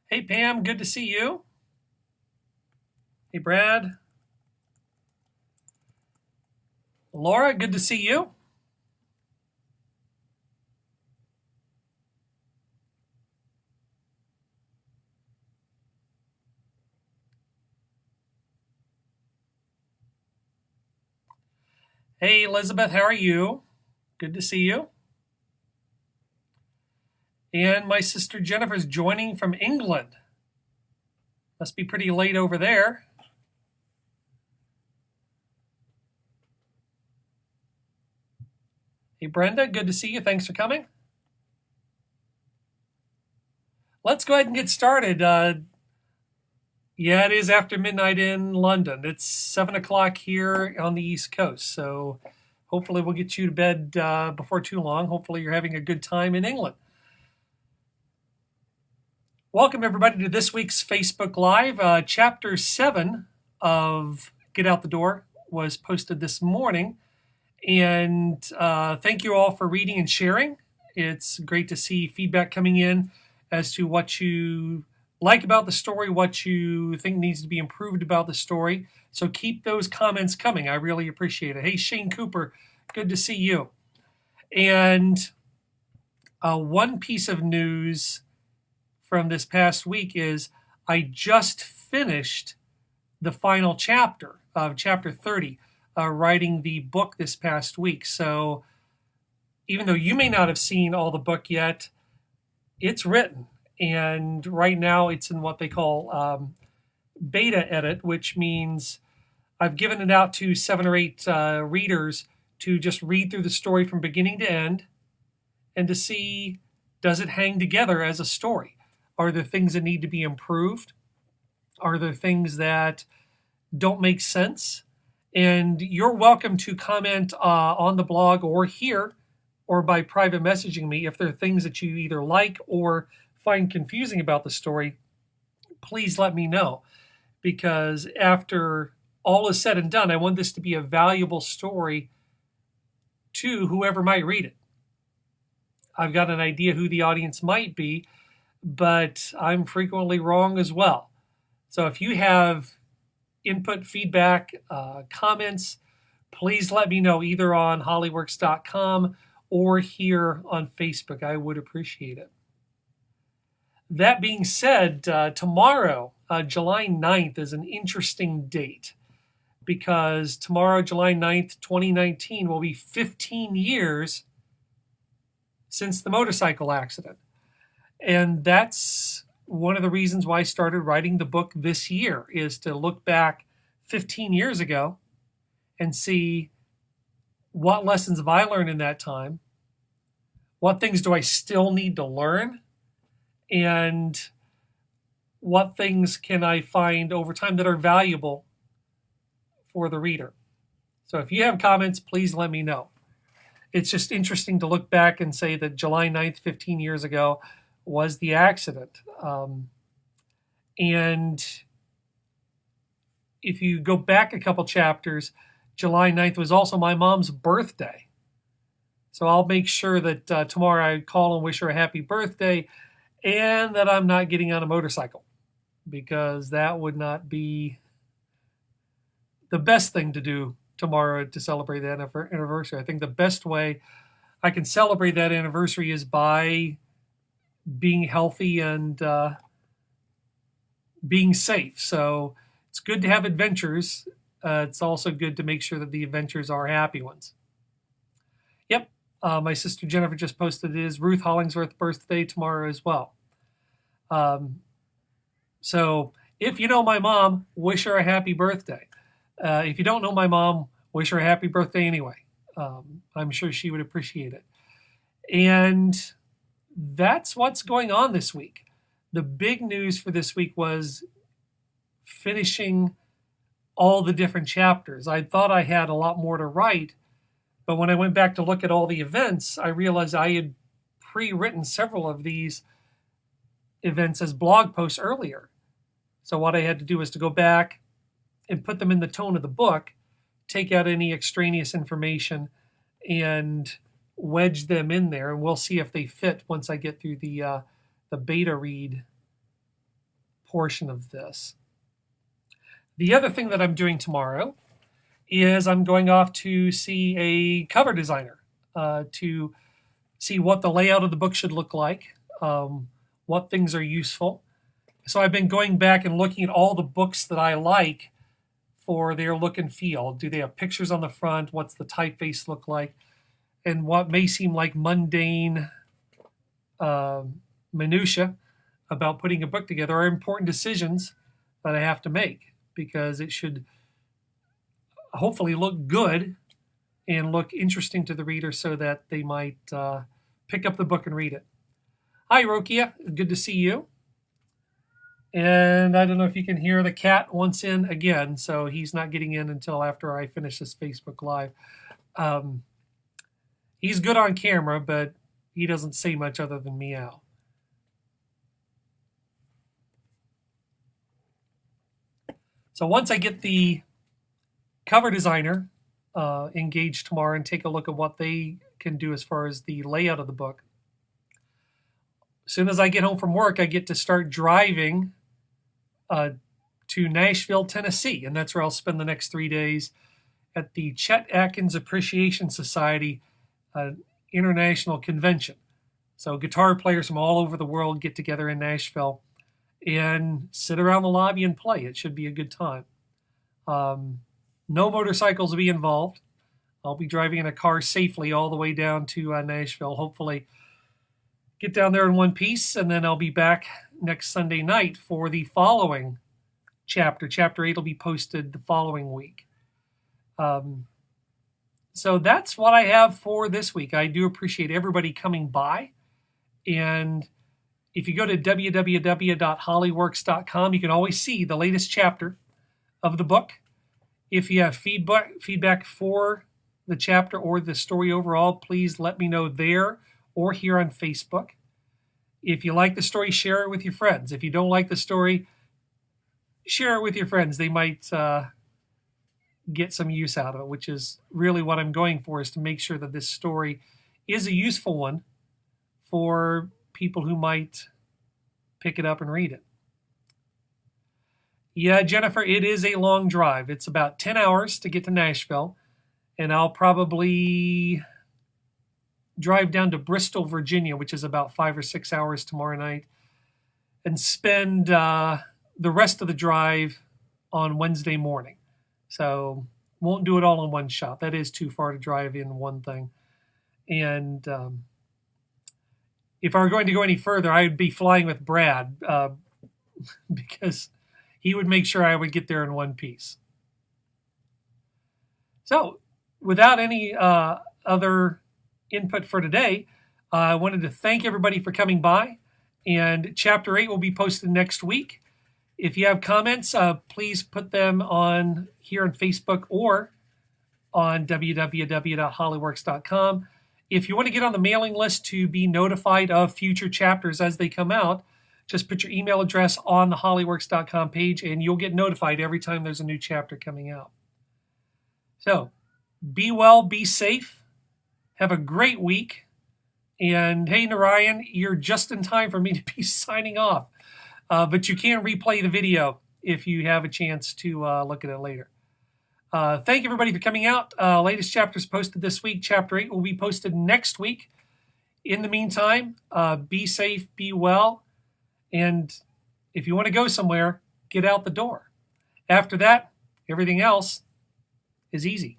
Hey, Pam, good to see you. Hey, Brad. Laura, good to see you. Hey, Elizabeth, how are you? Good to see you. And my sister Jennifer's joining from England. Must be pretty late over there. Hey, Brenda, good to see you. Thanks for coming. Let's go ahead and get started. Yeah, it is after midnight in London. It's 7 o'clock here on the East Coast. So hopefully we'll get you to bed before too long. Hopefully you're having a good time in England. Welcome, everybody, to this week's Facebook Live. Chapter 7 of Get Out the Door was posted this morning. And thank you all for reading and sharing. It's great to see feedback coming in as to what you like about the story, what you think needs to be improved about the story. So keep those comments coming. I really appreciate it. Hey, Shane Cooper, good to see you. And one piece of news from this past week is I just finished the final chapter of chapter 30, writing the book this past week. So even though you may not have seen all the book yet, it's written. And right now it's in what they call beta edit, which means I've given it out to 7 or 8 readers to just read through the story from beginning to end and to see, does it hang together as a story? Are there things that need to be improved? Are there things that don't make sense? And you're welcome to comment on the blog or here or by private messaging me if there are things that you either like or find confusing about the story. Please let me know, because after all is said and done, I want this to be a valuable story to whoever might read it. I've got an idea who the audience might be, but I'm frequently wrong as well. So if you have input, feedback, comments, please let me know either on hollyworks.com or here on Facebook. I would appreciate it. That being said, tomorrow, July 9th, is an interesting date because tomorrow, July 9th, 2019, will be 15 years since the motorcycle accident. And that's one of the reasons why I started writing the book this year, is to look back 15 years ago and see what lessons have I learned in that time, what things do I still need to learn, and what things can I find over time that are valuable for the reader. So if you have comments, please let me know. It's just interesting to look back and say that July 9th, 15 years ago, was the accident. And if you go back a couple chapters, July 9th was also my mom's birthday. So I'll make sure that tomorrow I call and wish her a happy birthday and that I'm not getting on a motorcycle, because that would not be the best thing to do tomorrow to celebrate that anniversary. I think the best way I can celebrate that anniversary is by being healthy and being safe. So it's good to have adventures. It's also good to make sure that the adventures are happy ones. Yep. My sister Jennifer just posted it is Ruth Hollingsworth's birthday tomorrow as well. So if you know my mom, wish her a happy birthday. If you don't know my mom, wish her a happy birthday anyway. I'm sure she would appreciate it. And that's what's going on this week. The big news for this week was finishing all the different chapters. I thought I had a lot more to write, but when I went back to look at all the events, I realized I had pre-written several of these events as blog posts earlier. So what I had to do was to go back and put them in the tone of the book, take out any extraneous information, and wedge them in there, and we'll see if they fit once I get through the beta read portion of this. The other thing that I'm doing tomorrow is I'm going off to see a cover designer to see what the layout of the book should look like, what things are useful. So I've been going back and looking at all the books that I like for their look and feel. Do they have pictures on the front? What's the typeface look like? And what may seem like mundane minutia about putting a book together are important decisions that I have to make, because it should hopefully look good and look interesting to the reader so that they might pick up the book and read it. Hi, Rokia. Good to see you. And I don't know if you can hear the cat once in again, so he's not getting in until after I finish this Facebook Live. He's good on camera, but he doesn't say much other than meow. So once I get the cover designer engaged tomorrow and take a look at what they can do as far as the layout of the book, as soon as I get home from work, I get to start driving to Nashville, Tennessee, and that's where I'll spend the next 3 days at the Chet Atkins Appreciation Society International Convention. So guitar players from all over the world get together in Nashville and sit around the lobby and play. It should be a good time. No motorcycles will be involved. I'll be driving in a car safely all the way down to Nashville, hopefully get down there in one piece, and then I'll be back next Sunday night for the following chapter. Chapter 8 will be posted the following week. So that's what I have for this week. I do appreciate everybody coming by. And if you go to www.hollyworks.com, you can always see the latest chapter of the book. If you have feedback for the chapter or the story overall, please let me know there or here on Facebook. If you like the story, share it with your friends. If you don't like the story, share it with your friends. They might get some use out of it, which is really what I'm going for, is to make sure that this story is a useful one for people who might pick it up and read it. Yeah, Jennifer, it is a long drive. It's about 10 hours to get to Nashville, and I'll probably drive down to Bristol, Virginia, which is about 5 or 6 hours tomorrow night, and spend the rest of the drive on Wednesday morning. So won't do it all in one shot. That is too far to drive in one thing. And if I were going to go any further, I would be flying with Brad because he would make sure I would get there in one piece. So without any other input for today, I wanted to thank everybody for coming by. And Chapter 8 will be posted next week. If you have comments, please put them on here on Facebook or on www.hollyworks.com. If you want to get on the mailing list to be notified of future chapters as they come out, just put your email address on the hollyworks.com page and you'll get notified every time there's a new chapter coming out. So be well, be safe, have a great week. And hey, Narayan, you're just in time for me to be signing off. But you can replay the video if you have a chance to look at it later. Thank you, everybody, for coming out. Latest chapters posted this week. Chapter 8 will be posted next week. In the meantime, be safe, be well, and if you want to go somewhere, get out the door. After that, everything else is easy.